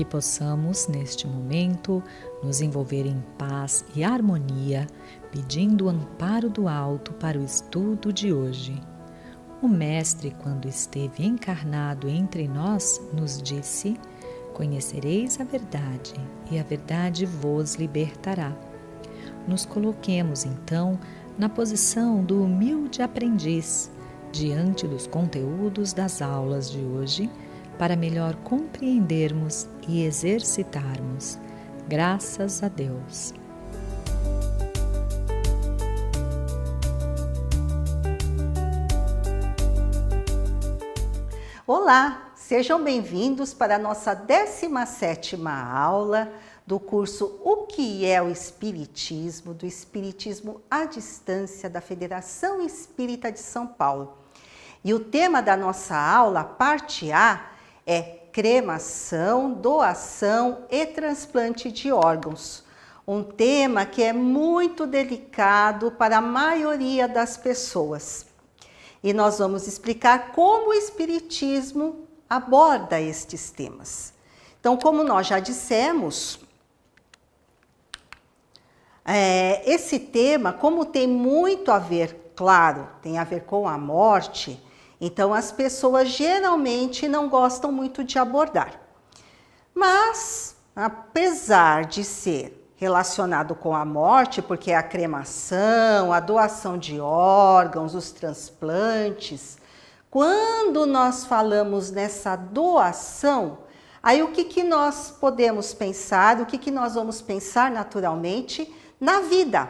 possamos, neste momento, nos envolver em paz e harmonia, pedindo o amparo do alto para o estudo de hoje. O Mestre, quando esteve encarnado entre nós, nos disse: conhecereis a verdade, e a verdade vos libertará. Nos coloquemos, então, na posição do humilde aprendiz, diante dos conteúdos das aulas de hoje, para melhor compreendermos e exercitarmos. Graças a Deus. Olá, sejam bem-vindos para a nossa 17ª aula do curso O que é o Espiritismo, do Espiritismo à Distância da Federação Espírita de São Paulo. E o tema da nossa aula, parte A, é cremação, doação e transplante de órgãos. Um tema que é muito delicado para a maioria das pessoas. E nós vamos explicar como o Espiritismo aborda estes temas. Então, como nós já dissemos, esse tema, como tem muito a ver, claro, tem a ver com a morte, então as pessoas geralmente não gostam muito de abordar. Mas, apesar de ser relacionado com a morte, porque é a cremação, a doação de órgãos, os transplantes, quando nós falamos nessa doação, aí o que nós podemos pensar, o que nós vamos pensar naturalmente na vida,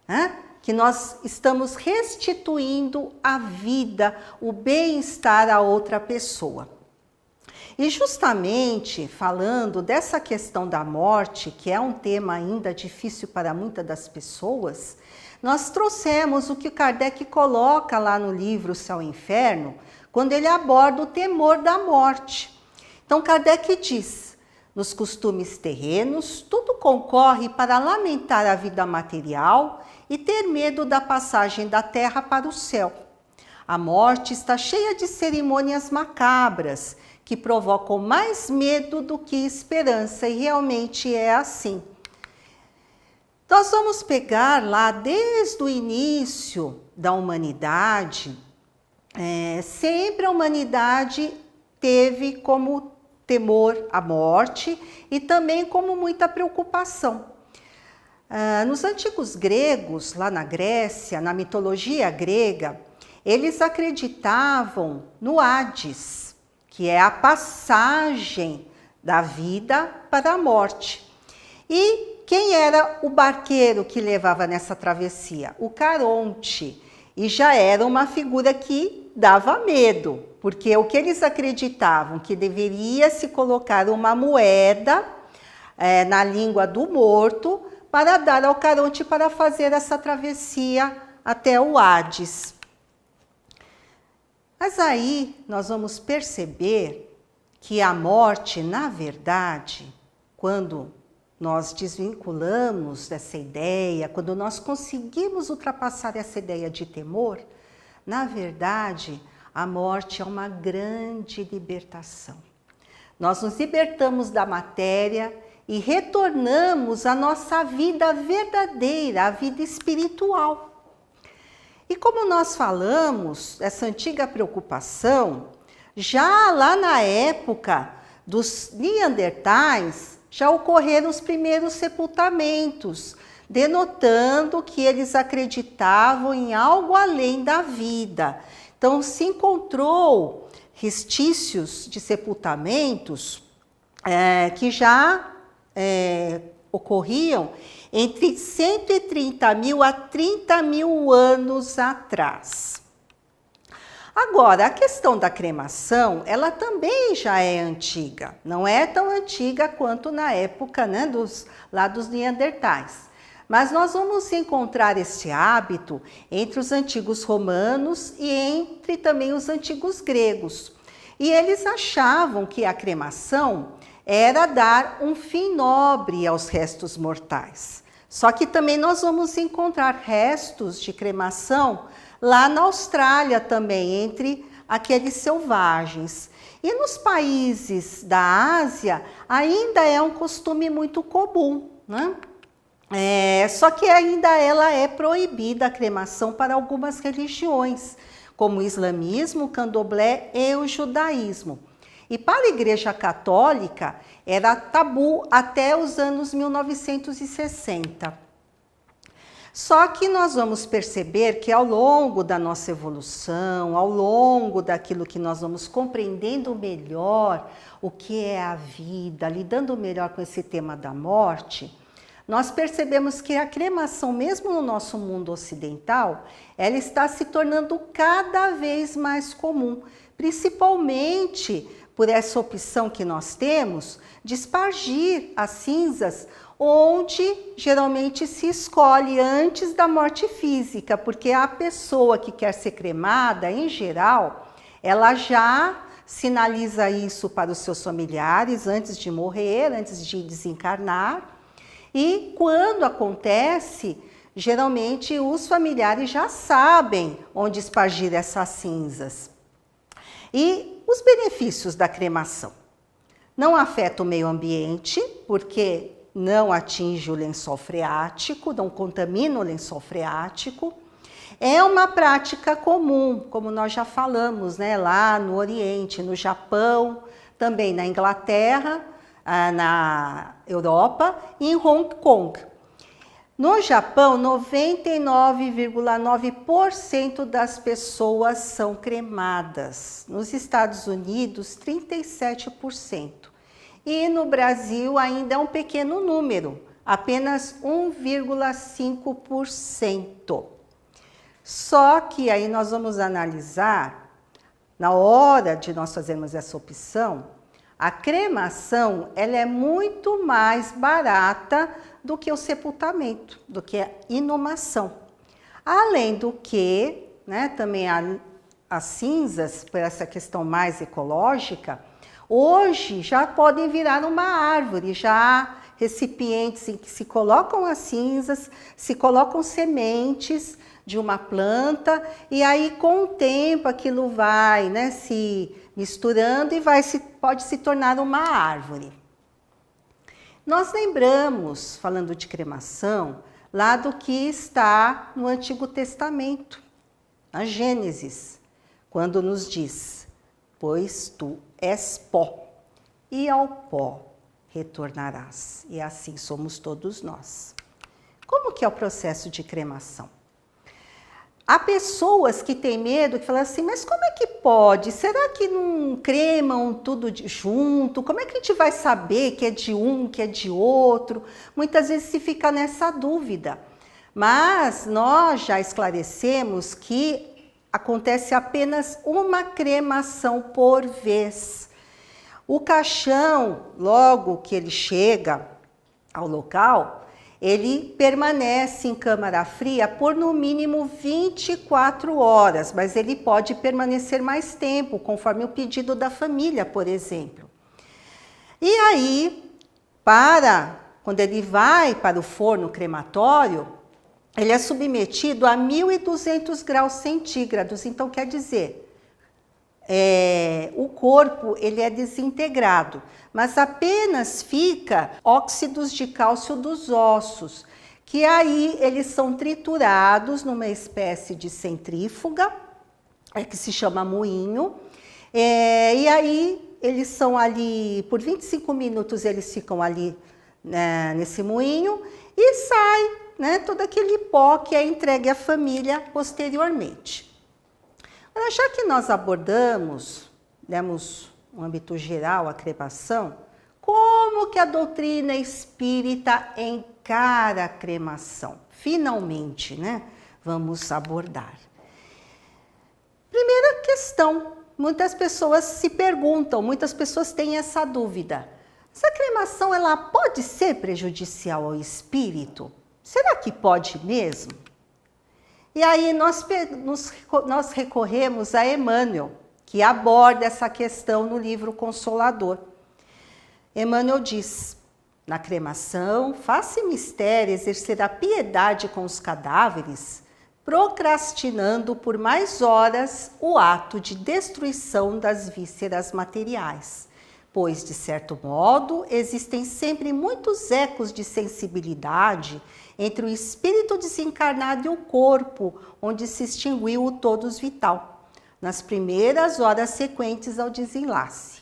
né? Que nós estamos restituindo a vida, o bem-estar a outra pessoa. E justamente falando dessa questão da morte, que é um tema ainda difícil para muitas das pessoas, nós trouxemos o que Kardec coloca lá no livro Céu e Inferno, quando ele aborda o temor da morte. Então Kardec diz: nos costumes terrenos, tudo concorre para lamentar a vida material e ter medo da passagem da terra para o céu. A morte está cheia de cerimônias macabras, que provocam mais medo do que esperança, e realmente é assim. Nós vamos pegar lá desde o início da humanidade, sempre a humanidade teve como temor a morte e também como muita preocupação. Nos antigos gregos, lá na Grécia, na mitologia grega, eles acreditavam no Hades, que é a passagem da vida para a morte. E quem era o barqueiro que levava nessa travessia? O Caronte. E já era uma figura que dava medo, porque o que eles acreditavam que deveria se colocar uma moeda na língua do morto para dar ao Caronte para fazer essa travessia até o Hades. Mas aí nós vamos perceber que a morte, na verdade, quando nós desvinculamos dessa ideia, quando nós conseguimos ultrapassar essa ideia de temor, na verdade, a morte é uma grande libertação. Nós nos libertamos da matéria e retornamos à nossa vida verdadeira, a vida espiritual. E como nós falamos, essa antiga preocupação, já lá na época dos Neandertais, já ocorreram os primeiros sepultamentos, denotando que eles acreditavam em algo além da vida. Então, se encontrou restícios de sepultamentos que já ocorriam entre 130 mil a 30 mil anos atrás. Agora, a questão da cremação, ela também já é antiga. Não é tão antiga quanto na época, né, dos Neandertais. Mas nós vamos encontrar esse hábito entre os antigos romanos e entre também os antigos gregos. E eles achavam que a cremação era dar um fim nobre aos restos mortais. Só que também nós vamos encontrar restos de cremação lá na Austrália também, entre aqueles selvagens. E nos países da Ásia ainda é um costume muito comum, né? Só que ainda ela é proibida a cremação para algumas religiões, como o islamismo, o candomblé e o judaísmo. E para a Igreja Católica era tabu até os anos 1960. Só que nós vamos perceber que ao longo da nossa evolução, ao longo daquilo que nós vamos compreendendo melhor o que é a vida, lidando melhor com esse tema da morte, nós percebemos que a cremação, mesmo no nosso mundo ocidental, ela está se tornando cada vez mais comum, principalmente por essa opção que nós temos de espargir as cinzas onde geralmente se escolhe antes da morte física, porque a pessoa que quer ser cremada, em geral, ela já sinaliza isso para os seus familiares antes de morrer, antes de desencarnar. E quando acontece, geralmente os familiares já sabem onde espargir essas cinzas. E os benefícios da cremação? Não afeta o meio ambiente, porque não atinge o lençol freático, não contamina o lençol freático. É uma prática comum, como nós já falamos, né, lá no Oriente, no Japão, também na Inglaterra, na Europa e em Hong Kong. No Japão, 99,9% das pessoas são cremadas. Nos Estados Unidos, 37%. E no Brasil ainda é um pequeno número, apenas 1,5%. Só que aí nós vamos analisar, na hora de nós fazermos essa opção, a cremação ela é muito mais barata do que o sepultamento, do que a inumação. Além do que, né, também as cinzas, por essa questão mais ecológica, hoje já podem virar uma árvore, já há recipientes em que se colocam as cinzas, se colocam sementes de uma planta, e aí com o tempo aquilo vai, né, se misturando e pode se tornar uma árvore. Nós lembramos, falando de cremação, lá do que está no Antigo Testamento, na Gênesis, quando nos diz: pois tu és pó, e ao pó retornarás. E assim somos todos nós. Como que é o processo de cremação? Há pessoas que têm medo, que falam assim, mas como é que pode? Será que não cremam tudo junto? Como é que a gente vai saber que é de um, que é de outro? Muitas vezes se fica nessa dúvida. Mas nós já esclarecemos que acontece apenas uma cremação por vez. O caixão, logo que ele chega ao local, ele permanece em câmara fria por no mínimo 24 horas, mas ele pode permanecer mais tempo, conforme o pedido da família, por exemplo. E aí, quando ele vai para o forno crematório, ele é submetido a 1.200 graus centígrados. Então, quer dizer, o corpo ele é desintegrado, mas apenas fica óxidos de cálcio dos ossos, que aí eles são triturados numa espécie de centrífuga, que se chama moinho, e aí eles são ali, por 25 minutos eles ficam ali, né, nesse moinho, e sai, né, todo aquele pó que é entregue à família posteriormente. Agora, já que nós demos um âmbito geral à cremação, como que a doutrina espírita encara a cremação? Finalmente, né? Vamos abordar. Primeira questão, muitas pessoas se perguntam, muitas pessoas têm essa dúvida. Essa cremação, ela pode ser prejudicial ao espírito? Será que pode mesmo? E aí nós recorremos a Emmanuel, que aborda essa questão no livro Consolador. Emmanuel diz: na cremação, faz-se mistério exercer a piedade com os cadáveres, procrastinando por mais horas o ato de destruição das vísceras materiais, pois, de certo modo, existem sempre muitos ecos de sensibilidade entre o espírito desencarnado e o corpo, onde se extinguiu o todos vital, nas primeiras horas sequentes ao desenlace.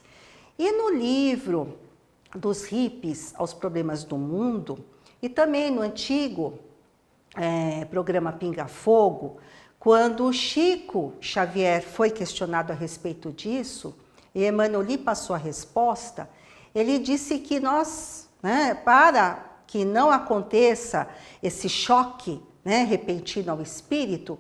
E no livro dos hippies aos problemas do mundo, e também no antigo programa Pinga Fogo, quando o Chico Xavier foi questionado a respeito disso, e Emmanuel lhe passou a resposta, ele disse que nós, para que não aconteça esse choque repentino ao espírito,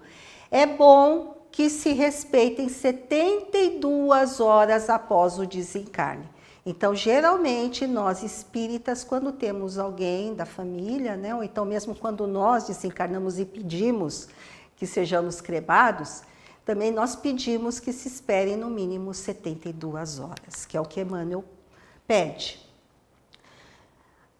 é bom que se respeitem 72 horas após o desencarne. Então, geralmente, nós espíritas, quando temos alguém da família, ou então mesmo quando nós desencarnamos e pedimos que sejamos cremados, também nós pedimos que se esperem no mínimo 72 horas, que é o que Emmanuel pede.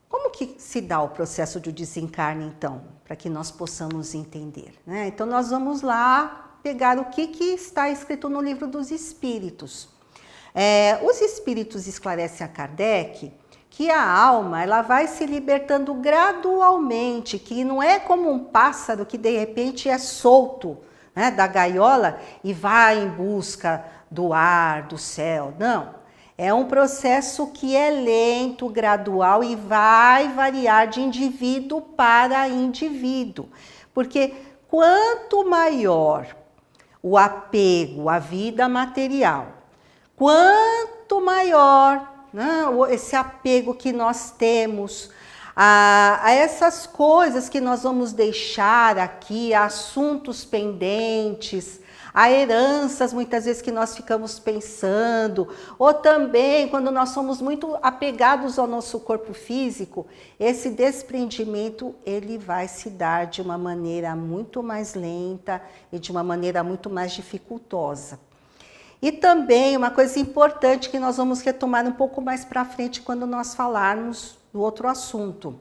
Como que se dá o processo de desencarne, então, para que nós possamos entender? Então, nós vamos lá pegar o que está escrito no Livro dos Espíritos. Os Espíritos esclarecem a Kardec que a alma ela vai se libertando gradualmente, que não é como um pássaro que de repente é solto da gaiola e vai em busca do ar, do céu. Não, é um processo que é lento, gradual e vai variar de indivíduo para indivíduo, porque quanto maior o apego à vida material, quanto maior esse apego que nós temos a essas coisas que nós vamos deixar aqui, a assuntos pendentes, a heranças muitas vezes que nós ficamos pensando, ou também quando nós somos muito apegados ao nosso corpo físico, esse desprendimento ele vai se dar de uma maneira muito mais lenta e de uma maneira muito mais dificultosa. E também uma coisa importante que nós vamos retomar um pouco mais para frente quando nós falarmos do outro assunto.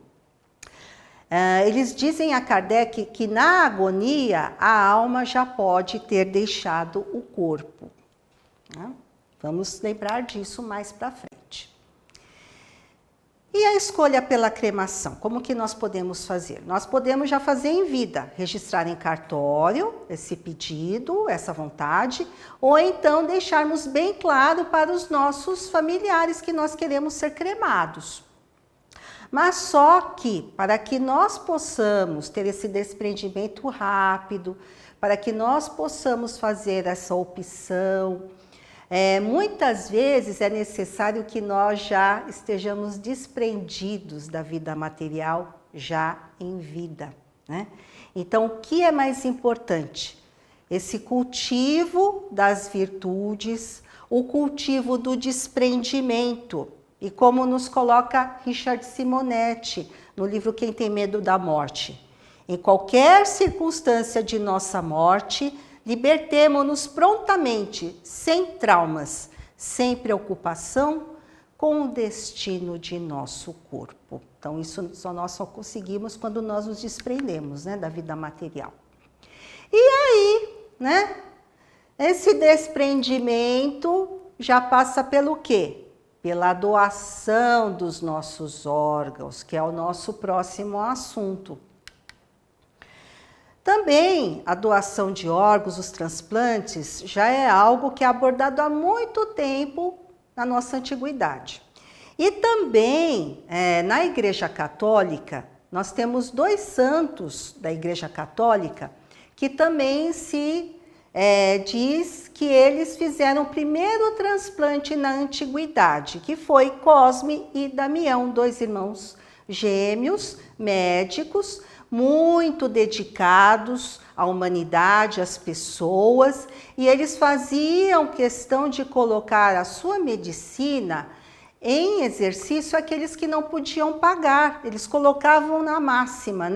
Eles dizem a Kardec que na agonia a alma já pode ter deixado o corpo. Vamos lembrar disso mais para frente. E a escolha pela cremação, como que nós podemos fazer? Nós podemos já fazer em vida, registrar em cartório esse pedido, essa vontade, ou então deixarmos bem claro para os nossos familiares que nós queremos ser cremados. Mas só que, para que nós possamos ter esse desprendimento rápido, para que nós possamos fazer essa opção, muitas vezes é necessário que nós já estejamos desprendidos da vida material já em vida. Então, o que é mais importante? Esse cultivo das virtudes, o cultivo do desprendimento. E como nos coloca Richard Simonetti no livro Quem Tem Medo da Morte. Em qualquer circunstância de nossa morte, libertemo-nos prontamente, sem traumas, sem preocupação, com o destino de nosso corpo. Então, isso nós só conseguimos quando nós nos desprendemos da vida material. E aí, esse desprendimento já passa pelo quê? Pela doação dos nossos órgãos, que é o nosso próximo assunto. Também a doação de órgãos, os transplantes, já é algo que é abordado há muito tempo na nossa antiguidade. E também, na Igreja Católica, nós temos 2 santos da Igreja Católica que também se diz que eles fizeram o primeiro transplante na antiguidade, que foi Cosme e Damião, 2 irmãos gêmeos, médicos, muito dedicados à humanidade, às pessoas, e eles faziam questão de colocar a sua medicina em exercício aqueles que não podiam pagar. Eles colocavam na máxima,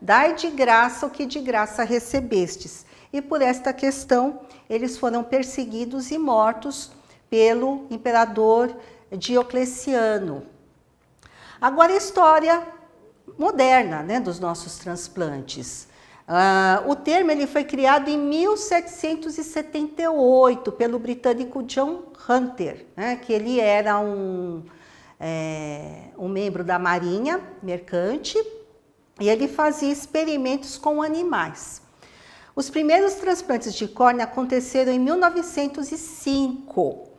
Dai de graça o que de graça recebestes. E por esta questão, eles foram perseguidos e mortos pelo imperador Diocleciano. Agora, a história moderna dos nossos transplantes. O termo ele foi criado em 1778 pelo britânico John Hunter, né, que ele era um membro da Marinha Mercante e ele fazia experimentos com animais. Os primeiros transplantes de córnea aconteceram em 1905.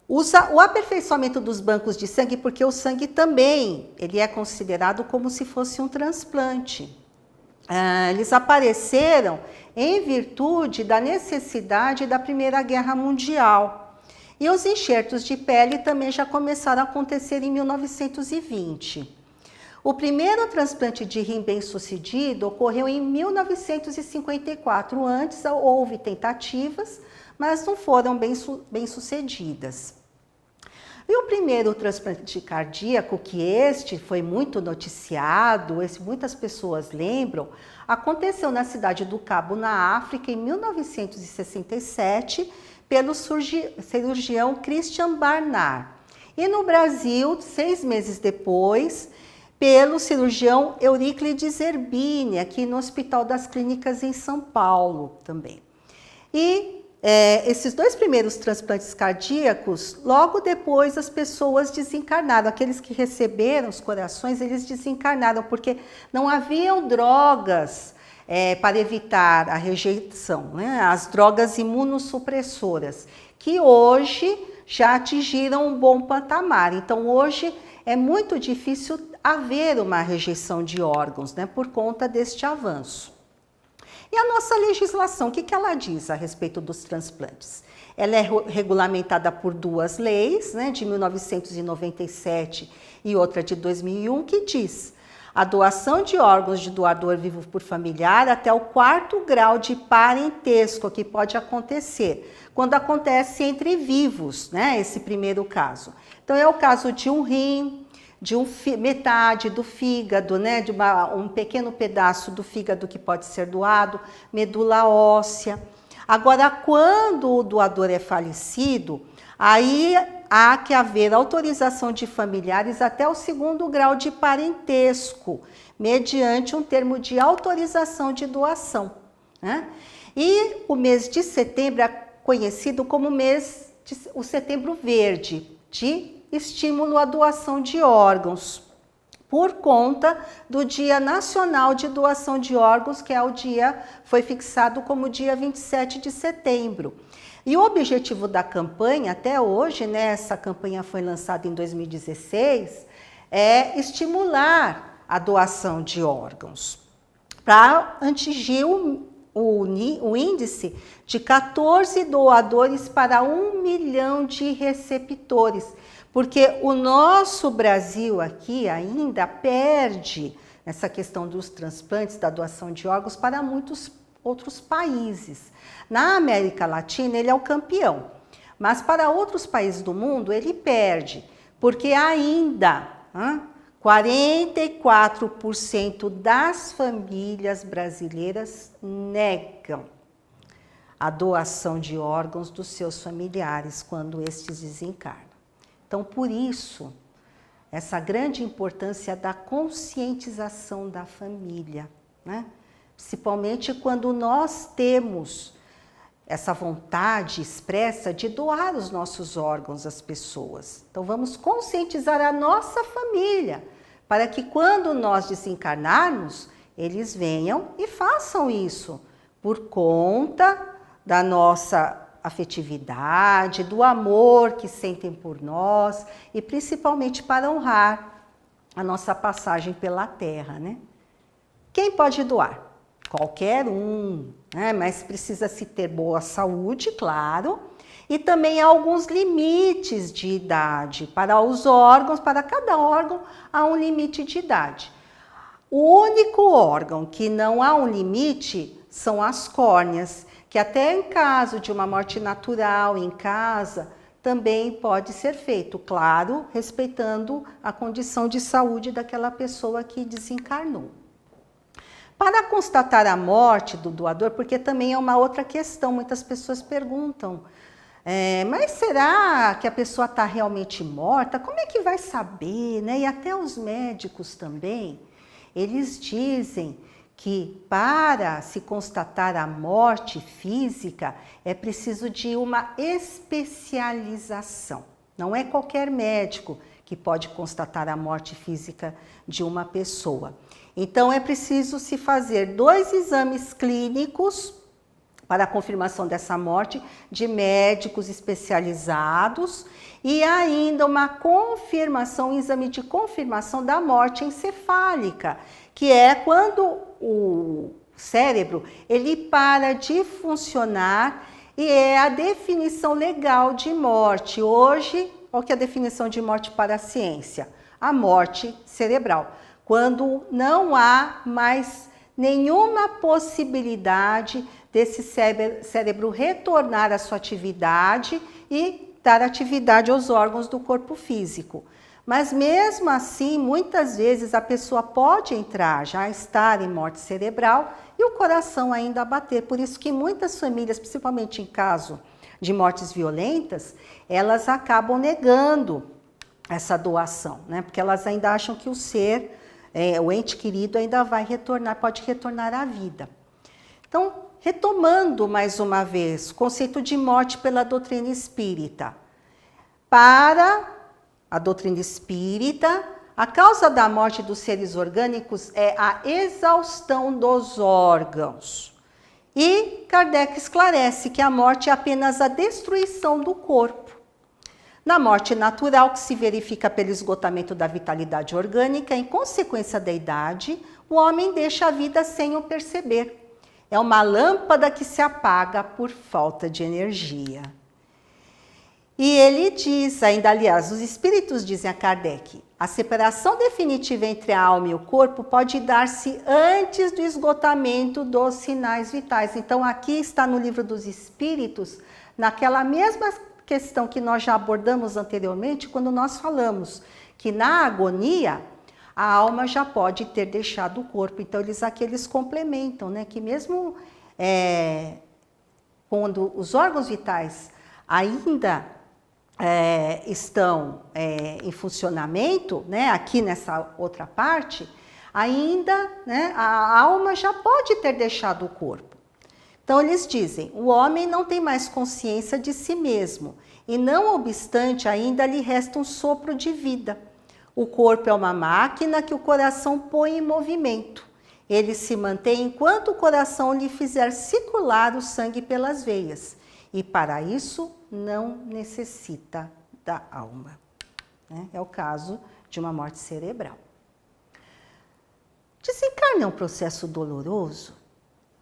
O aperfeiçoamento dos bancos de sangue, porque o sangue também ele é considerado como se fosse um transplante. Eles apareceram em virtude da necessidade da Primeira Guerra Mundial. E os enxertos de pele também já começaram a acontecer em 1920. O primeiro transplante de rim bem-sucedido ocorreu em 1954. Antes houve tentativas, mas não foram bem-sucedidas. E o primeiro transplante cardíaco, que este foi muito noticiado, muitas pessoas lembram, aconteceu na cidade do Cabo, na África, em 1967, pelo cirurgião Christian Barnard. E no Brasil, 6 meses depois, pelo cirurgião Euríclides Zerbini, aqui no Hospital das Clínicas em São Paulo também. E esses 2 primeiros transplantes cardíacos, logo depois as pessoas desencarnaram. Aqueles que receberam os corações, eles desencarnaram, porque não haviam drogas para evitar a rejeição, né? As drogas imunossupressoras, que hoje já atingiram um bom patamar. Então, hoje é muito difícil haver uma rejeição de órgãos, né, por conta deste avanço. E a nossa legislação, o que ela diz a respeito dos transplantes? Ela é regulamentada por 2 leis, né, de 1997 e outra de 2001, que diz a doação de órgãos de doador vivo por familiar até o 4º grau de parentesco, que pode acontecer quando acontece entre vivos, né, esse primeiro caso. Então, é o caso de um rim, de metade do fígado, né, de um pequeno pedaço do fígado que pode ser doado, medula óssea. Agora, quando o doador é falecido, aí há que haver autorização de familiares até o 2º grau de parentesco, mediante um termo de autorização de doação, né? E o mês de setembro é conhecido como o Setembro Verde, de estímulo à doação de órgãos, por conta do Dia Nacional de Doação de Órgãos, que foi fixado como dia 27 de setembro. E o objetivo da campanha, até hoje, né, essa campanha foi lançada em 2016, é estimular a doação de órgãos, para atingir o índice de 14 doadores para 1 milhão de receptores. Porque o nosso Brasil aqui ainda perde essa questão dos transplantes, da doação de órgãos para muitos outros países. Na América Latina ele é o campeão, mas para outros países do mundo ele perde, porque ainda 44% das famílias brasileiras negam a doação de órgãos dos seus familiares quando estes desencarnam. Então, por isso, essa grande importância da conscientização da família, né? Principalmente quando nós temos essa vontade expressa de doar os nossos órgãos às pessoas. Então, vamos conscientizar a nossa família, para que quando nós desencarnarmos, eles venham e façam isso, por conta da nossa afetividade, do amor que sentem por nós e principalmente para honrar a nossa passagem pela Terra, né? Quem pode doar? Qualquer um, né? Mas precisa se ter boa saúde, claro, e também há alguns limites de idade para os órgãos, para cada órgão há um limite de idade. O único órgão que não há um limite são as córneas, que até em caso de uma morte natural em casa, também pode ser feito, claro, respeitando a condição de saúde daquela pessoa que desencarnou. Para constatar a morte do doador, porque também é uma outra questão, muitas pessoas perguntam, mas será que a pessoa está realmente morta? Como é que vai saber, né? E até os médicos também, eles dizem que para se constatar a morte física é preciso de uma especialização. Não é qualquer médico que pode constatar a morte física de uma pessoa. Então é preciso se fazer 2 exames clínicos para a confirmação dessa morte de médicos especializados e ainda uma confirmação, um exame de confirmação da morte encefálica, que é quando o cérebro ele para de funcionar e é a definição legal de morte. Hoje, qual que é a definição de morte para a ciência? A morte cerebral, quando não há mais nenhuma possibilidade desse cérebro retornar à sua atividade e dar atividade aos órgãos do corpo físico. Mas mesmo assim, muitas vezes a pessoa pode entrar, já estar em morte cerebral e o coração ainda bater. Por isso que muitas famílias, principalmente em caso de mortes violentas, elas acabam negando essa doação, né? Porque elas ainda acham que o ser, o ente querido ainda vai retornar, pode retornar à vida. Então, retomando mais uma vez o conceito de morte pela doutrina espírita. Para a doutrina espírita, a causa da morte dos seres orgânicos é a exaustão dos órgãos. E Kardec esclarece que a morte é apenas a destruição do corpo. Na morte natural, que se verifica pelo esgotamento da vitalidade orgânica, em consequência da idade, o homem deixa a vida sem o perceber. É uma lâmpada que se apaga por falta de energia. E ele diz, ainda aliás, os espíritos dizem a Kardec, a separação definitiva entre a alma e o corpo pode dar-se antes do esgotamento dos sinais vitais. Então aqui está no Livro dos Espíritos, naquela mesma questão que nós já abordamos anteriormente, quando nós falamos que na agonia a alma já pode ter deixado o corpo. Então eles complementam, né? Que mesmo quando os órgãos vitais ainda estão em funcionamento, né? Aqui nessa outra parte, ainda, né? A alma já pode ter deixado o corpo. Então eles dizem, o homem não tem mais consciência de si mesmo e não obstante ainda lhe resta um sopro de vida. O corpo é uma máquina que o coração põe em movimento. Ele se mantém enquanto o coração lhe fizer circular o sangue pelas veias. E para isso não necessita da alma. É o caso de uma morte cerebral. Desencarnar é um processo doloroso?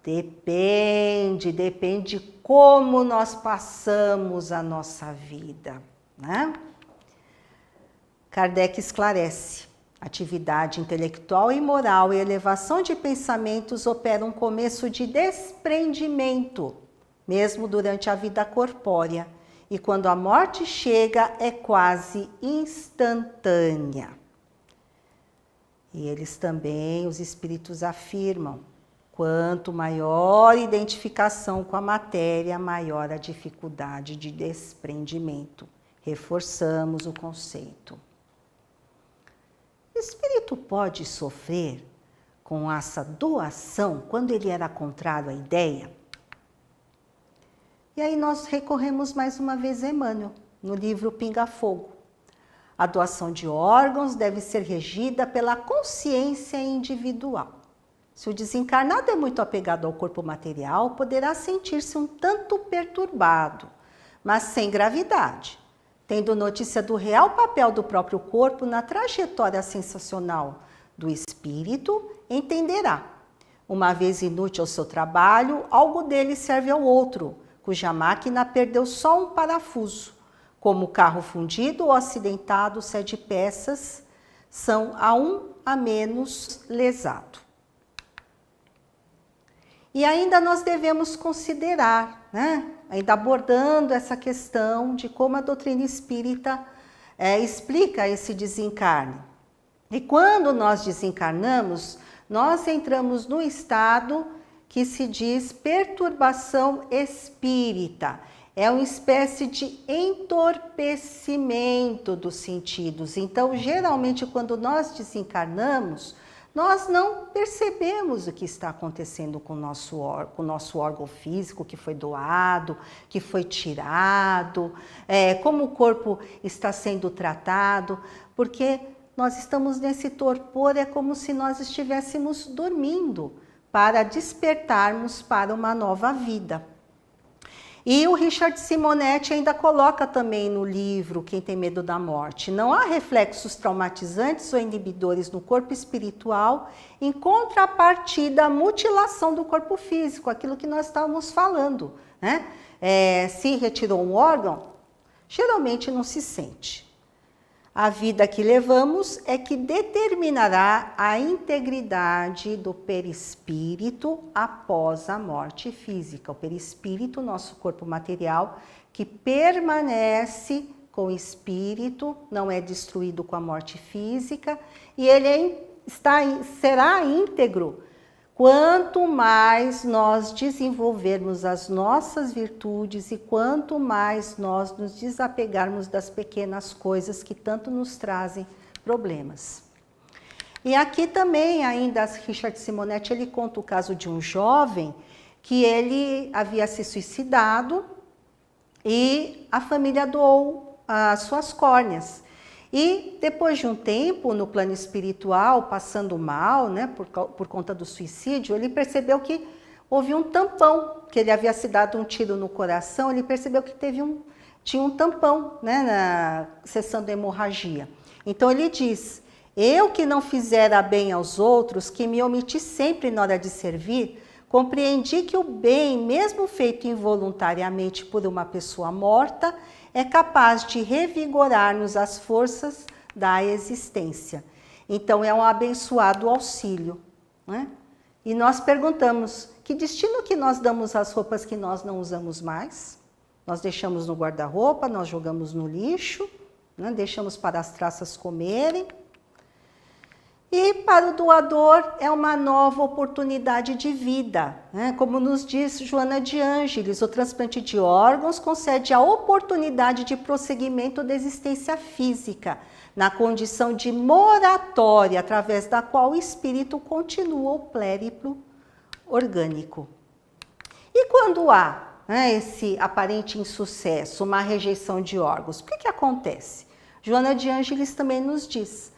Depende de como nós passamos a nossa vida, né? Kardec esclarece, atividade intelectual e moral e elevação de pensamentos opera um começo de desprendimento, mesmo durante a vida corpórea, e quando a morte chega é quase instantânea. E eles também, os espíritos afirmam, quanto maior identificação com a matéria, maior a dificuldade de desprendimento. Reforçamos o conceito. O espírito pode sofrer com essa doação quando ele era contrário à ideia? E aí nós recorremos mais uma vez a Emmanuel, no livro Pinga Fogo. A doação de órgãos deve ser regida pela consciência individual. Se o desencarnado é muito apegado ao corpo material, poderá sentir-se um tanto perturbado, mas sem gravidade. Tendo notícia do real papel do próprio corpo na trajetória sensacional do espírito, entenderá. Uma vez inútil ao seu trabalho, algo dele serve ao outro, cuja máquina perdeu só um parafuso. Como o carro fundido ou acidentado cede peças, são a um a menos lesado. E ainda nós devemos considerar, né? Ainda abordando essa questão de como a doutrina espírita explica esse desencarne. E quando nós desencarnamos, nós entramos no estado que se diz perturbação espírita. É uma espécie de entorpecimento dos sentidos. Então, geralmente, quando nós desencarnamos, nós não percebemos o que está acontecendo com o nosso órgão físico que foi doado, que foi tirado, como o corpo está sendo tratado, porque nós estamos nesse torpor, é como se nós estivéssemos dormindo para despertarmos para uma nova vida. E o Richard Simonetti ainda coloca também no livro Quem Tem Medo da Morte: não há reflexos traumatizantes ou inibidores no corpo espiritual em contrapartida à mutilação do corpo físico, aquilo que nós estávamos falando, né? Se retirou um órgão, geralmente não se sente. A vida que levamos é que determinará a integridade do perispírito após a morte física. O perispírito, nosso corpo material, que permanece com o espírito, não é destruído com a morte física, e ele será íntegro quanto mais nós desenvolvermos as nossas virtudes e quanto mais nós nos desapegarmos das pequenas coisas que tanto nos trazem problemas. E aqui também, ainda, Richard Simonetti, ele conta o caso de um jovem que ele havia se suicidado e a família doou as suas córneas. E depois de um tempo, no plano espiritual, passando mal, né, por conta do suicídio, ele percebeu que houve um tampão, que ele havia se dado um tiro no coração, ele percebeu que tinha um tampão, né, cessando a hemorragia. Então ele diz: eu que não fizera bem aos outros, que me omiti sempre na hora de servir, compreendi que o bem, mesmo feito involuntariamente por uma pessoa morta, é capaz de revigorar-nos as forças da existência. Então, é um abençoado auxílio, né? E nós perguntamos: que destino que nós damos às roupas que nós não usamos mais? Nós deixamos no guarda-roupa, nós jogamos no lixo, né? Deixamos para as traças comerem. E para o doador é uma nova oportunidade de vida, né? Como nos diz Joana de Ângeles, o transplante de órgãos concede a oportunidade de prosseguimento da existência física, na condição de moratória, através da qual o espírito continua o périplo orgânico. E quando há, né, esse aparente insucesso, uma rejeição de órgãos, o que acontece? Joana de Ângeles também nos diz: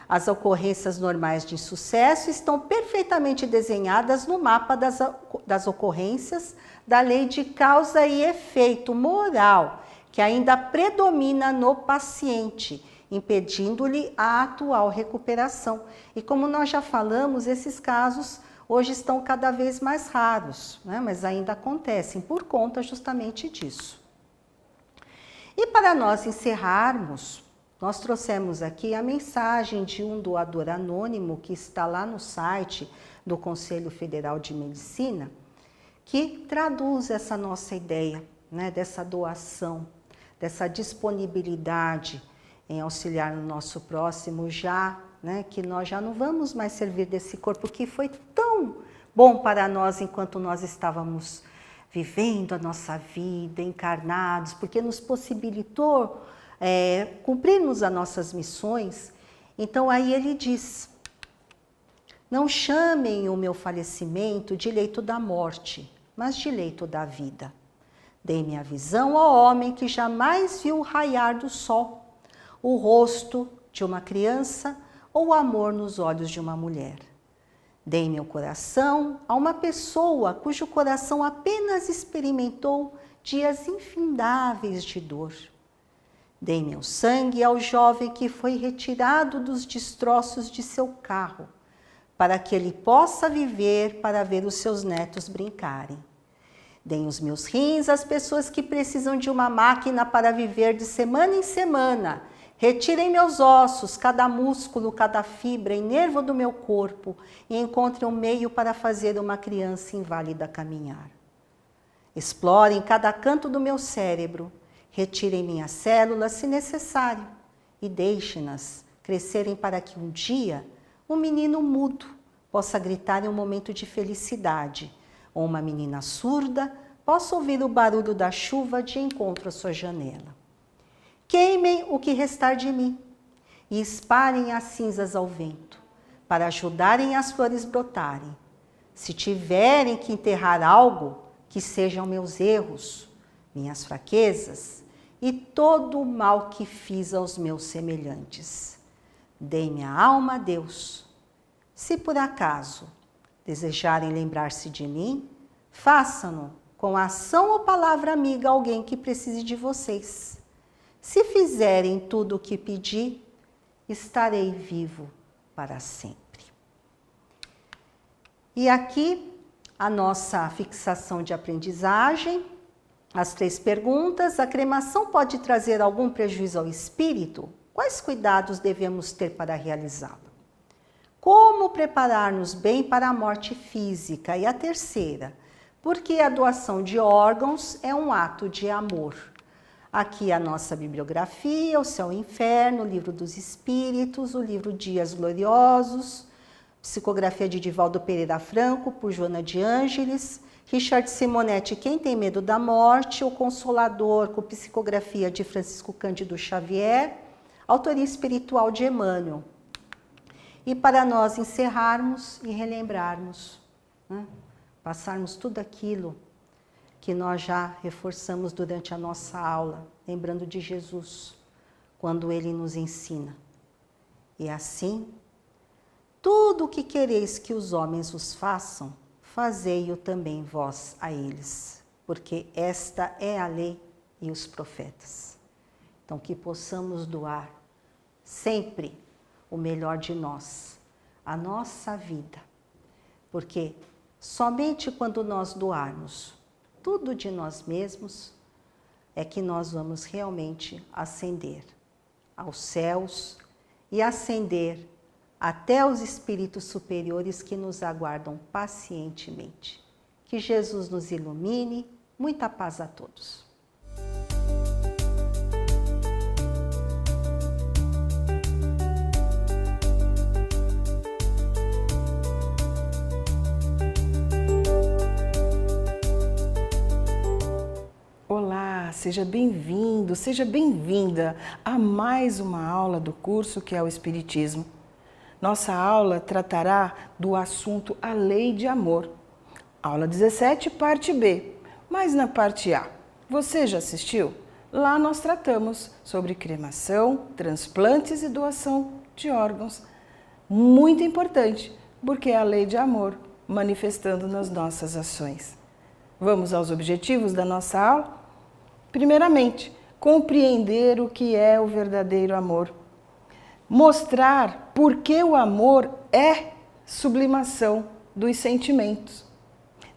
as ocorrências normais de insucesso estão perfeitamente desenhadas no mapa das ocorrências da lei de causa e efeito moral, que ainda predomina no paciente, impedindo-lhe a atual recuperação. E como nós já falamos, esses casos hoje estão cada vez mais raros, né? Mas ainda acontecem por conta justamente disso. E para nós encerrarmos, nós trouxemos aqui a mensagem de um doador anônimo que está lá no site do Conselho Federal de Medicina, que traduz essa nossa ideia, né, dessa doação, dessa disponibilidade em auxiliar no nosso próximo, já, né, que nós já não vamos mais servir desse corpo que foi tão bom para nós enquanto nós estávamos vivendo a nossa vida, encarnados, porque nos possibilitou cumprirmos as nossas missões. Então aí ele diz: não chamem o meu falecimento de leito da morte, mas de leito da vida. Dei-me a visão ao homem que jamais viu o raiar do sol, o rosto de uma criança ou o amor nos olhos de uma mulher. Dei meu coração a uma pessoa cujo coração apenas experimentou dias infindáveis de dor. Dei meu sangue ao jovem que foi retirado dos destroços de seu carro, para que ele possa viver para ver os seus netos brincarem. Dei os meus rins às pessoas que precisam de uma máquina para viver de semana em semana. Retirem meus ossos, cada músculo, cada fibra e nervo do meu corpo e encontrem um meio para fazer uma criança inválida caminhar. Explorem cada canto do meu cérebro. Retirem minhas células, se necessário, e deixem-nas crescerem para que um dia um menino mudo possa gritar em um momento de felicidade, ou uma menina surda possa ouvir o barulho da chuva de encontro à sua janela. Queimem o que restar de mim e espalhem as cinzas ao vento, para ajudarem as flores brotarem. Se tiverem que enterrar algo, que sejam meus erros, minhas fraquezas e todo o mal que fiz aos meus semelhantes. Dei minha alma a Deus. Se por acaso desejarem lembrar-se de mim, façam-no com ação ou palavra amiga a alguém que precise de vocês. Se fizerem tudo o que pedi, estarei vivo para sempre. E aqui a nossa fixação de aprendizagem, as 3 perguntas. A cremação pode trazer algum prejuízo ao espírito? Quais cuidados devemos ter para realizá-la? Como preparar-nos bem para a morte física? E a terceira, porque a doação de órgãos é um ato de amor. Aqui a nossa bibliografia, O Céu e o Inferno, o Livro dos Espíritos, o livro Dias Gloriosos, psicografia de Divaldo Pereira Franco, por Joana de Ângeles, Richard Simonetti, Quem Tem Medo da Morte, O Consolador, com psicografia de Francisco Cândido Xavier, autoria espiritual de Emmanuel. E para nós encerrarmos e relembrarmos, né? Passarmos tudo aquilo que nós já reforçamos durante a nossa aula, lembrando de Jesus, quando Ele nos ensina. E assim, tudo o que quereis que os homens vos façam, fazei-o também vós a eles, porque esta é a lei e os profetas. Então, que possamos doar sempre o melhor de nós, a nossa vida, porque somente quando nós doarmos tudo de nós mesmos é que nós vamos realmente ascender aos céus e ascender até os espíritos superiores que nos aguardam pacientemente. Que Jesus nos ilumine. Muita paz a todos. Seja bem-vindo, seja bem-vinda a mais uma aula do curso que é o Espiritismo. Nossa aula tratará do assunto A Lei de Amor. Aula 17, parte B. Mas na parte A, você já assistiu? Lá nós tratamos sobre cremação, transplantes e doação de órgãos. Muito importante, porque é a lei de amor manifestando nas nossas ações. Vamos aos objetivos da nossa aula? Primeiramente, compreender o que é o verdadeiro amor. Mostrar por que o amor é sublimação dos sentimentos.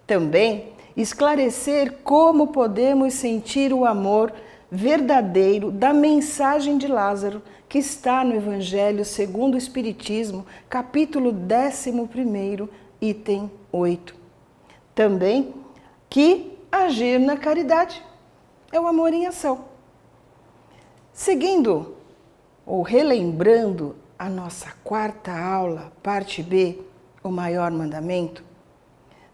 Também esclarecer como podemos sentir o amor verdadeiro da mensagem de Lázaro, que está no Evangelho segundo o Espiritismo, capítulo 11, item 8. Também que agir na caridade é o amor em ação. Seguindo ou relembrando a nossa 4ª aula, parte B, o maior mandamento,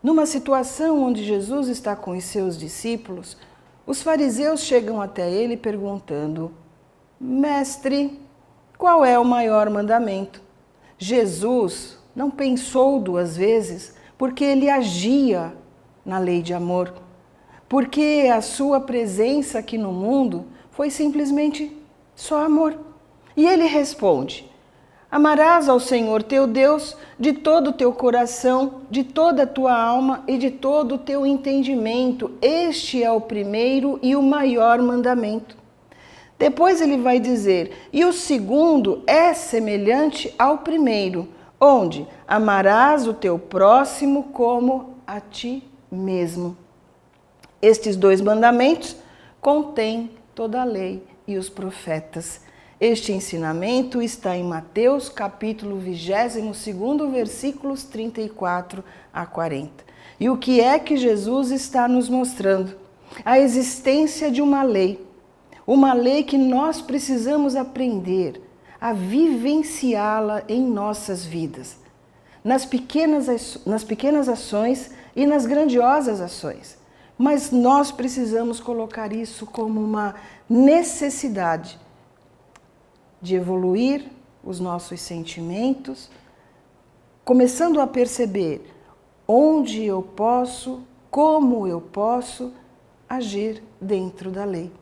numa situação onde Jesus está com os seus discípulos, os fariseus chegam até ele perguntando: Mestre, qual é o maior mandamento? Jesus não pensou 2 vezes, porque ele agia na lei de amor, porque a sua presença aqui no mundo foi simplesmente só amor. E ele responde: amarás ao Senhor teu Deus de todo o teu coração, de toda a tua alma e de todo o teu entendimento. Este é o primeiro e o maior mandamento. Depois ele vai dizer: e o segundo é semelhante ao primeiro, onde amarás o teu próximo como a ti mesmo. Estes 2 mandamentos contêm toda a lei e os profetas. Este ensinamento está em Mateus, capítulo 22, versículos 34 a 40. E o que é que Jesus está nos mostrando? A existência de uma lei que nós precisamos aprender a vivenciá-la em nossas vidas, nas pequenas ações e nas grandiosas ações. Mas nós precisamos colocar isso como uma necessidade de evoluir os nossos sentimentos, começando a perceber onde eu posso, como eu posso agir dentro da lei.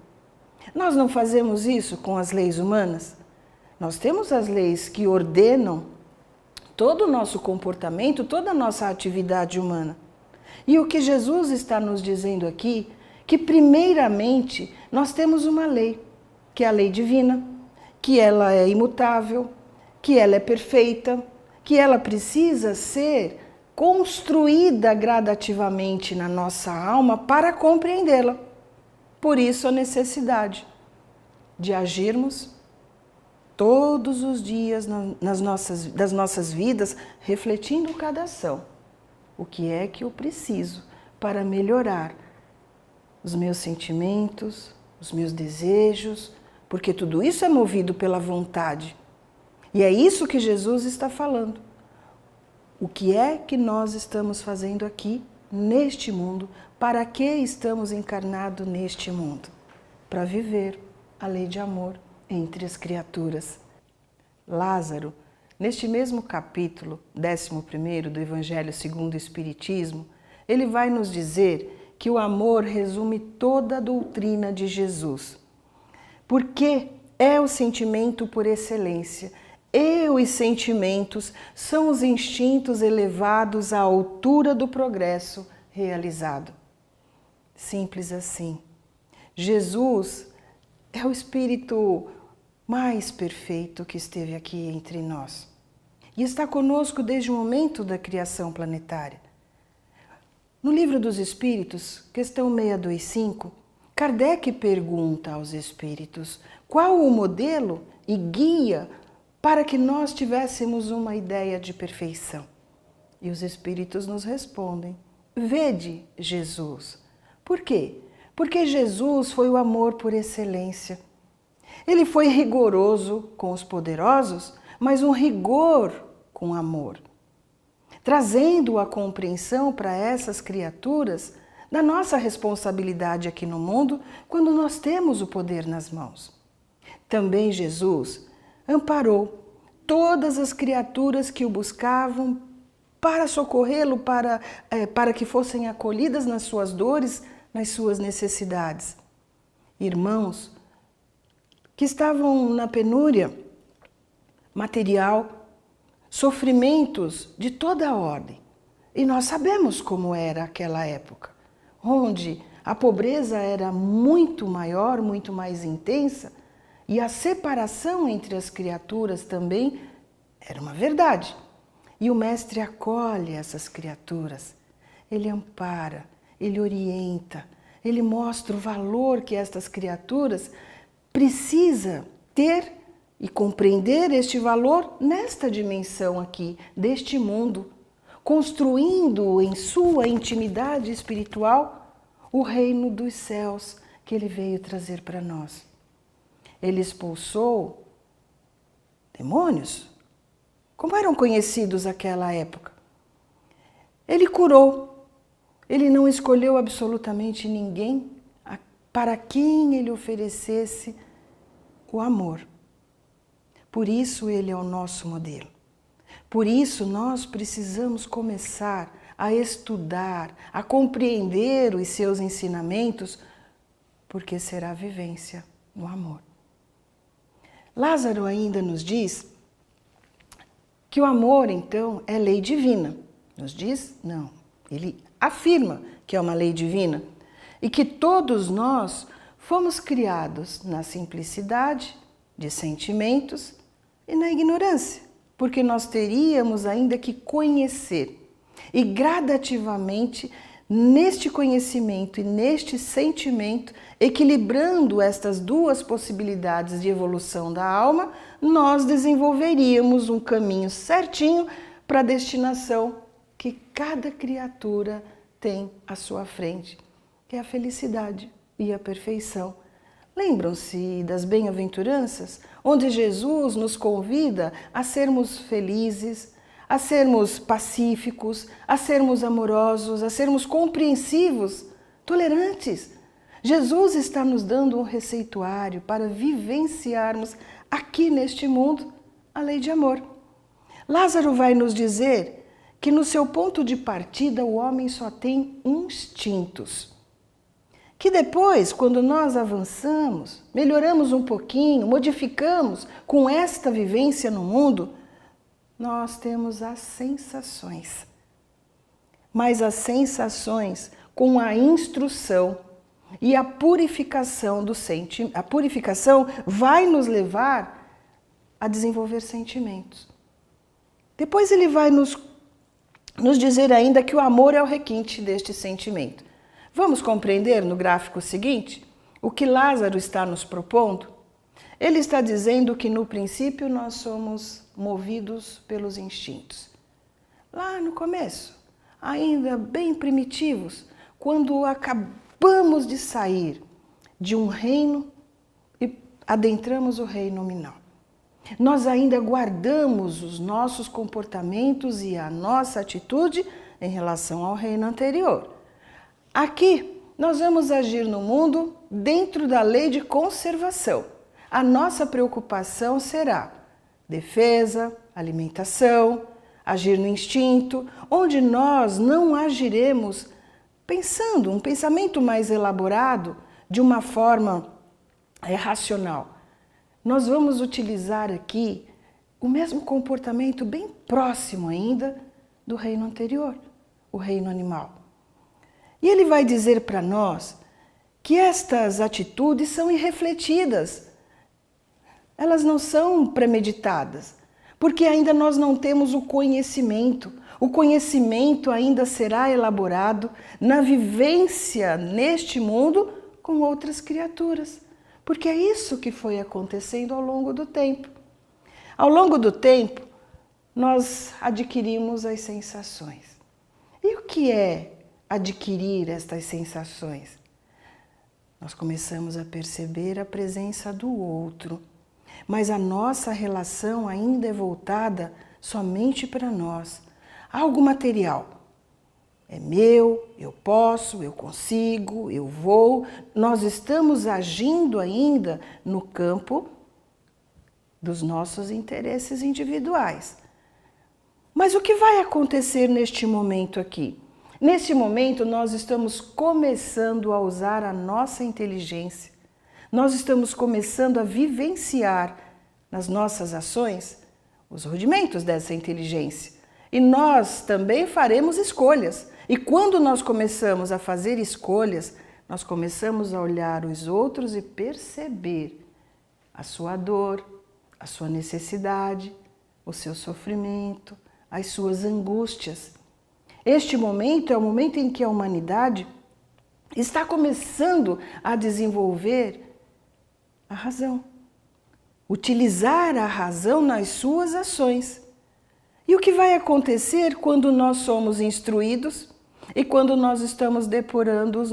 Nós não fazemos isso com as leis humanas? Nós temos as leis que ordenam todo o nosso comportamento, toda a nossa atividade humana. E o que Jesus está nos dizendo aqui, que primeiramente nós temos uma lei, que é a lei divina, que ela é imutável, que ela é perfeita, que ela precisa ser construída gradativamente na nossa alma para compreendê-la. Por isso a necessidade de agirmos todos os dias das nossas vidas, refletindo cada ação. O que é que eu preciso para melhorar os meus sentimentos, os meus desejos, porque tudo isso é movido pela vontade. E é isso que Jesus está falando. O que é que nós estamos fazendo aqui, neste mundo? Para que estamos encarnados neste mundo? Para viver a lei de amor entre as criaturas. Lázaro, neste mesmo capítulo 11º do Evangelho segundo o Espiritismo, ele vai nos dizer que o amor resume toda a doutrina de Jesus. Porque é o sentimento por excelência. E os sentimentos são os instintos elevados à altura do progresso realizado. Simples assim. Jesus é o Espírito mais perfeito que esteve aqui entre nós. E está conosco desde o momento da criação planetária. No Livro dos Espíritos, questão 625, Kardec pergunta aos espíritos qual o modelo e guia para que nós tivéssemos uma ideia de perfeição. E os espíritos nos respondem: vede Jesus. Por quê? Porque Jesus foi o amor por excelência. Ele foi rigoroso com os poderosos, mas um rigor com amor, trazendo a compreensão para essas criaturas da nossa responsabilidade aqui no mundo quando nós temos o poder nas mãos. Também Jesus amparou todas as criaturas que o buscavam para socorrê-lo, para que fossem acolhidas nas suas dores, nas suas necessidades. Irmãos que estavam na penúria material, sofrimentos de toda a ordem. E nós sabemos como era aquela época, onde a pobreza era muito maior, muito mais intensa, e a separação entre as criaturas também era uma verdade. E o Mestre acolhe essas criaturas, ele ampara, ele orienta, ele mostra o valor que estas criaturas precisam ter e compreender este valor nesta dimensão aqui, deste mundo, construindo em sua intimidade espiritual o reino dos céus que ele veio trazer para nós. Ele expulsou demônios, como eram conhecidos naquela época. Ele curou, ele não escolheu absolutamente ninguém para quem ele oferecesse o amor. Por isso ele é o nosso modelo. Por isso nós precisamos começar a estudar, a compreender os seus ensinamentos, porque será a vivência no amor. Lázaro ainda nos diz que o amor, então, é lei divina. Nos diz? Não. Ele afirma que é uma lei divina e que todos nós fomos criados na simplicidade de sentimentos e na ignorância, porque nós teríamos ainda que conhecer e gradativamente neste conhecimento e neste sentimento, equilibrando estas duas possibilidades de evolução da alma, nós desenvolveríamos um caminho certinho para a destinação que cada criatura tem à sua frente, que é a felicidade e a perfeição. Lembram-se das bem-aventuranças, onde Jesus nos convida a sermos felizes, a sermos pacíficos, a sermos amorosos, a sermos compreensivos, tolerantes. Jesus está nos dando um receituário para vivenciarmos aqui neste mundo a lei de amor. Lázaro vai nos dizer que no seu ponto de partida o homem só tem instintos. Que depois, quando nós avançamos, melhoramos um pouquinho, modificamos com esta vivência no mundo, nós temos as sensações. Mas as sensações com a instrução e a purificação do sentimento, a purificação vai nos levar a desenvolver sentimentos. Depois ele vai nos dizer ainda que o amor é o requinte deste sentimento. Vamos compreender no gráfico seguinte o que Lázaro está nos propondo? Ele está dizendo que no princípio nós somos movidos pelos instintos. Lá no começo, ainda bem primitivos, quando acabamos de sair de um reino e adentramos o reino nominal. Nós ainda guardamos os nossos comportamentos e a nossa atitude em relação ao reino anterior. Aqui, nós vamos agir no mundo dentro da lei de conservação. A nossa preocupação será defesa, alimentação, agir no instinto, onde nós não agiremos pensando, um pensamento mais elaborado, de uma forma racional. Nós vamos utilizar aqui o mesmo comportamento bem próximo ainda do reino anterior, o reino animal. E ele vai dizer para nós que estas atitudes são irrefletidas, elas não são premeditadas, porque ainda nós não temos o conhecimento. O conhecimento ainda será elaborado na vivência neste mundo com outras criaturas. Porque é isso que foi acontecendo ao longo do tempo. Ao longo do tempo, nós adquirimos as sensações. E o que é adquirir estas sensações? Nós começamos a perceber a presença do outro, mas a nossa relação ainda é voltada somente para nós. Algo material. É meu, eu posso, eu consigo, eu vou. Nós estamos agindo ainda no campo dos nossos interesses individuais. Mas o que vai acontecer neste momento aqui? Neste momento, nós estamos começando a usar a nossa inteligência. Nós estamos começando a vivenciar nas nossas ações os rudimentos dessa inteligência. E nós também faremos escolhas. E quando nós começamos a fazer escolhas, nós começamos a olhar os outros e perceber a sua dor, a sua necessidade, o seu sofrimento, as suas angústias. Este momento é o momento em que a humanidade está começando a desenvolver a razão, utilizar a razão nas suas ações. E o que vai acontecer quando nós somos instruídos e quando nós estamos depurando as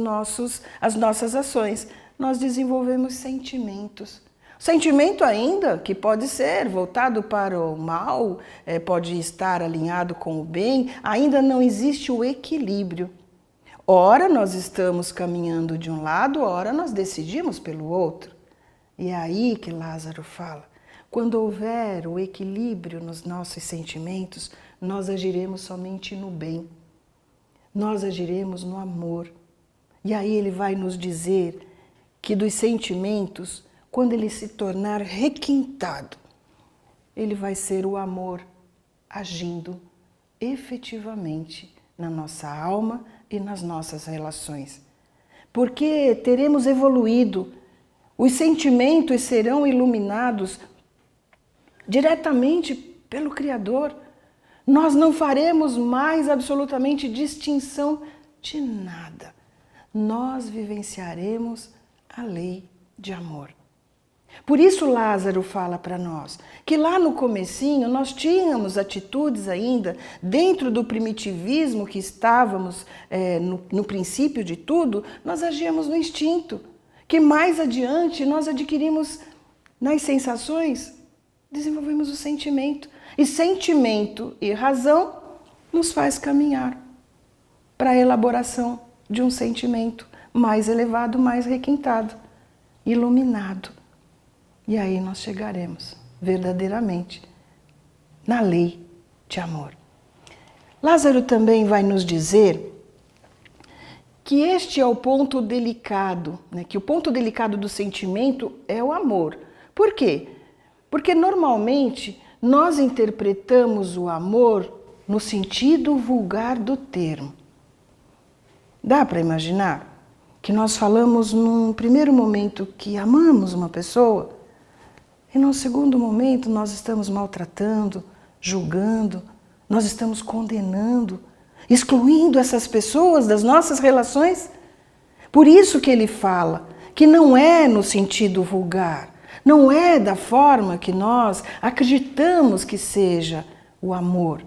nossas ações? Nós desenvolvemos sentimentos. Sentimento ainda que pode ser voltado para o mal, pode estar alinhado com o bem, ainda não existe o equilíbrio. Ora nós estamos caminhando de um lado, ora nós decidimos pelo outro. E é aí que Lázaro fala, quando houver o equilíbrio nos nossos sentimentos, nós agiremos somente no bem, nós agiremos no amor. E aí ele vai nos dizer que dos sentimentos, quando ele se tornar requintado, ele vai ser o amor agindo efetivamente na nossa alma e nas nossas relações. Porque teremos evoluído, os sentimentos serão iluminados diretamente pelo Criador. Nós não faremos mais absolutamente distinção de nada. Nós vivenciaremos a lei de amor. Por isso Lázaro fala para nós que lá no comecinho nós tínhamos atitudes ainda dentro do primitivismo que estávamos no princípio de tudo, nós agíamos no instinto, que mais adiante nós adquirimos nas sensações, desenvolvemos o sentimento. E sentimento e razão nos faz caminhar para a elaboração de um sentimento mais elevado, mais requintado, iluminado. E aí nós chegaremos verdadeiramente na lei de amor. Lázaro também vai nos dizer que este é o ponto delicado, né? Que o ponto delicado do sentimento é o amor. Por quê? Porque normalmente nós interpretamos o amor no sentido vulgar do termo. Dá para imaginar que nós falamos num primeiro momento que amamos uma pessoa e num segundo momento nós estamos maltratando, julgando, nós estamos condenando, excluindo essas pessoas das nossas relações? Por isso que ele fala que não é no sentido vulgar, não é da forma que nós acreditamos que seja o amor.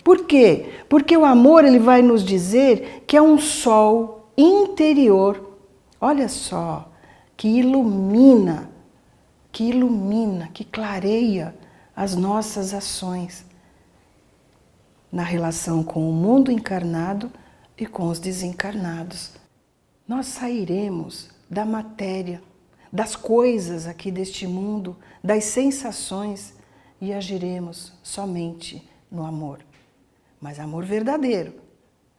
Por quê? Porque o amor, ele vai nos dizer que é um sol interior, olha só, que ilumina, que clareia as nossas ações na relação com o mundo encarnado e com os desencarnados. Nós sairemos da matéria, das coisas aqui deste mundo, das sensações e agiremos somente no amor. Mas amor verdadeiro,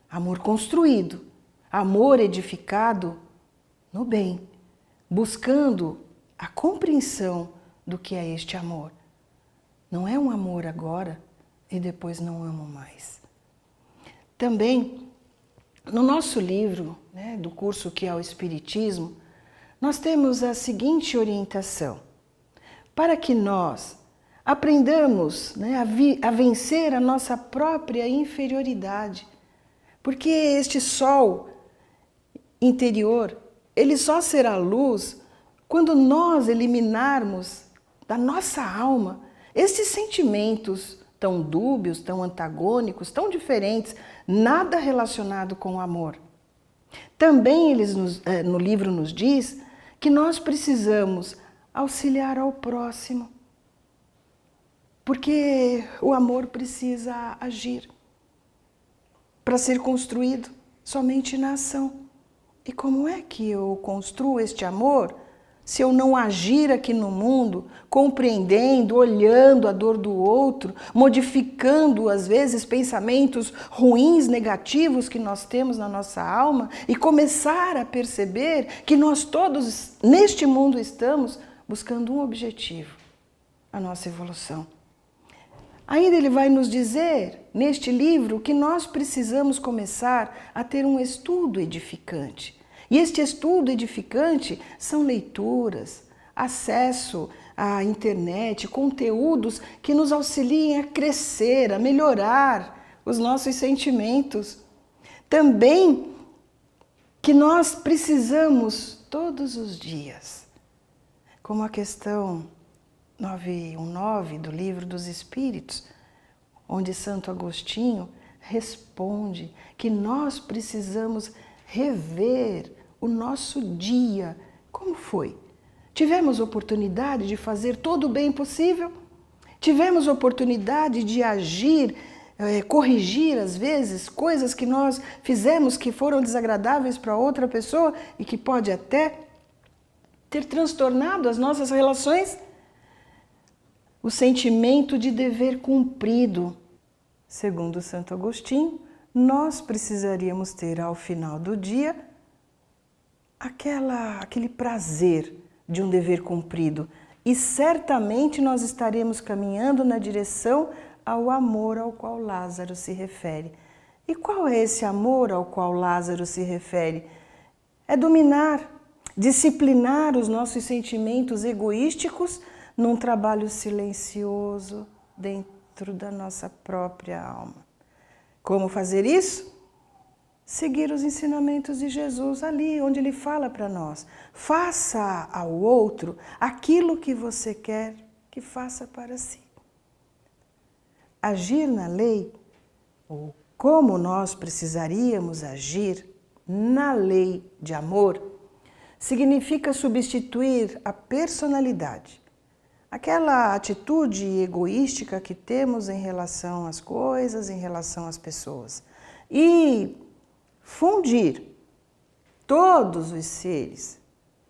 amor construído, amor edificado no bem, buscando a compreensão do que é este amor. Não é um amor agora e depois não amo mais. Também, no nosso livro, né, do curso que é o Espiritismo, nós temos a seguinte orientação. Para que nós aprendamos, né, a vencer a nossa própria inferioridade. Porque este sol interior, ele só será luz quando nós eliminarmos da nossa alma esses sentimentos tão dúbios, tão antagônicos, tão diferentes, nada relacionado com o amor. Também eles no livro nos diz que nós precisamos auxiliar ao próximo, porque o amor precisa agir para ser construído somente na ação. E como é que eu construo este amor se eu não agir aqui no mundo, compreendendo, olhando a dor do outro, modificando, às vezes, pensamentos ruins, negativos que nós temos na nossa alma e começar a perceber que nós todos, neste mundo, estamos buscando um objetivo, a nossa evolução. Ainda ele vai nos dizer, neste livro, que nós precisamos começar a ter um estudo edificante. E este estudo edificante são leituras, acesso à internet, conteúdos que nos auxiliem a crescer, a melhorar os nossos sentimentos. Também que nós precisamos todos os dias, como a questão 919 do Livro dos Espíritos, onde Santo Agostinho responde que nós precisamos rever o nosso dia. Como foi? Tivemos oportunidade de fazer todo o bem possível? Tivemos oportunidade de agir, corrigir às vezes coisas que nós fizemos que foram desagradáveis para outra pessoa e que pode até ter transtornado as nossas relações? O sentimento de dever cumprido. Segundo Santo Agostinho, nós precisaríamos ter ao final do dia aquele prazer de um dever cumprido. E certamente nós estaremos caminhando na direção ao amor ao qual Lázaro se refere. E qual é esse amor ao qual Lázaro se refere? É dominar, disciplinar os nossos sentimentos egoísticos num trabalho silencioso dentro da nossa própria alma. Como fazer isso? Seguir os ensinamentos de Jesus ali, onde ele fala para nós. Faça ao outro aquilo que você quer que faça para si. Agir na lei, ou como nós precisaríamos agir na lei de amor, significa substituir a personalidade, aquela atitude egoística que temos em relação às coisas, em relação às pessoas, e fundir todos os seres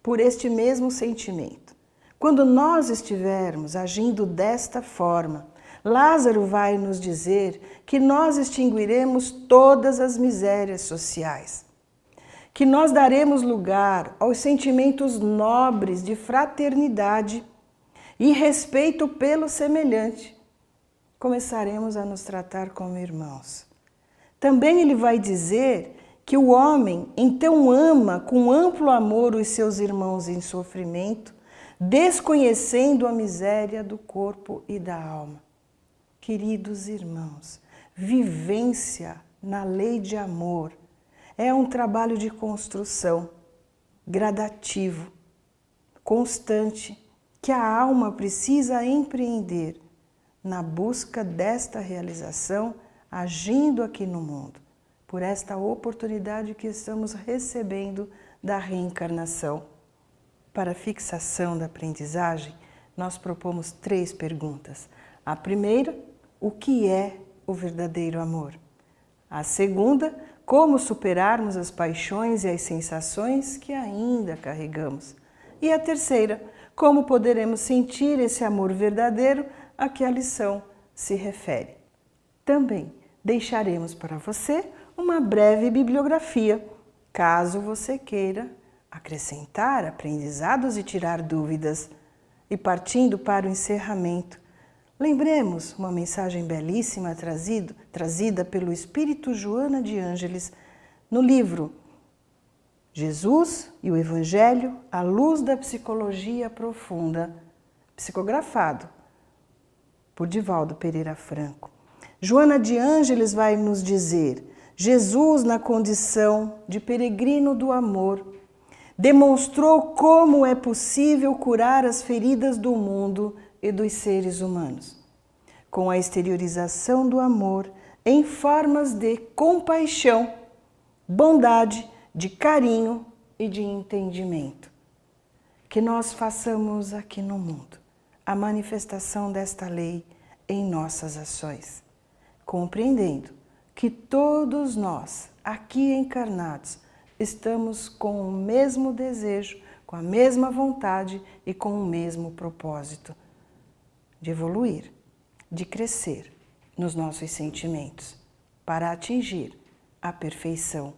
por este mesmo sentimento. Quando nós estivermos agindo desta forma, Lázaro vai nos dizer que nós extinguiremos todas as misérias sociais, que nós daremos lugar aos sentimentos nobres de fraternidade e respeito pelo semelhante. Começaremos a nos tratar como irmãos. Também ele vai dizer que o homem então ama com amplo amor os seus irmãos em sofrimento, desconhecendo a miséria do corpo e da alma. Queridos irmãos, vivência na lei de amor é um trabalho de construção, gradativo, constante, que a alma precisa empreender na busca desta realização, agindo aqui no mundo, por esta oportunidade que estamos recebendo da reencarnação. Para a fixação da aprendizagem, nós propomos 3 perguntas. A primeira, o que é o verdadeiro amor? A segunda, como superarmos as paixões e as sensações que ainda carregamos? E a terceira, como poderemos sentir esse amor verdadeiro a que a lição se refere? Também deixaremos para você uma breve bibliografia, caso você queira acrescentar aprendizados e tirar dúvidas. E partindo para o encerramento, lembremos uma mensagem belíssima trazida pelo Espírito Joana de Ângeles no livro Jesus e o Evangelho à luz da psicologia profunda, psicografado por Divaldo Pereira Franco. Joana de Ângeles vai nos dizer: Jesus, na condição de peregrino do amor, demonstrou como é possível curar as feridas do mundo e dos seres humanos, com a exteriorização do amor em formas de compaixão, bondade, de carinho e de entendimento. Que nós façamos aqui no mundo a manifestação desta lei em nossas ações, compreendendo que todos nós, aqui encarnados, estamos com o mesmo desejo, com a mesma vontade e com o mesmo propósito de evoluir, de crescer nos nossos sentimentos, para atingir a perfeição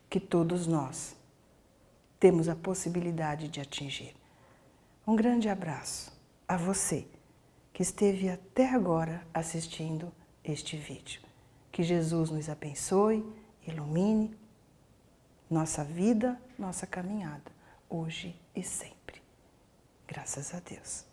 que todos nós temos a possibilidade de atingir. Um grande abraço a você que esteve até agora assistindo este vídeo. Que Jesus nos abençoe, ilumine nossa vida, nossa caminhada, hoje e sempre. Graças a Deus.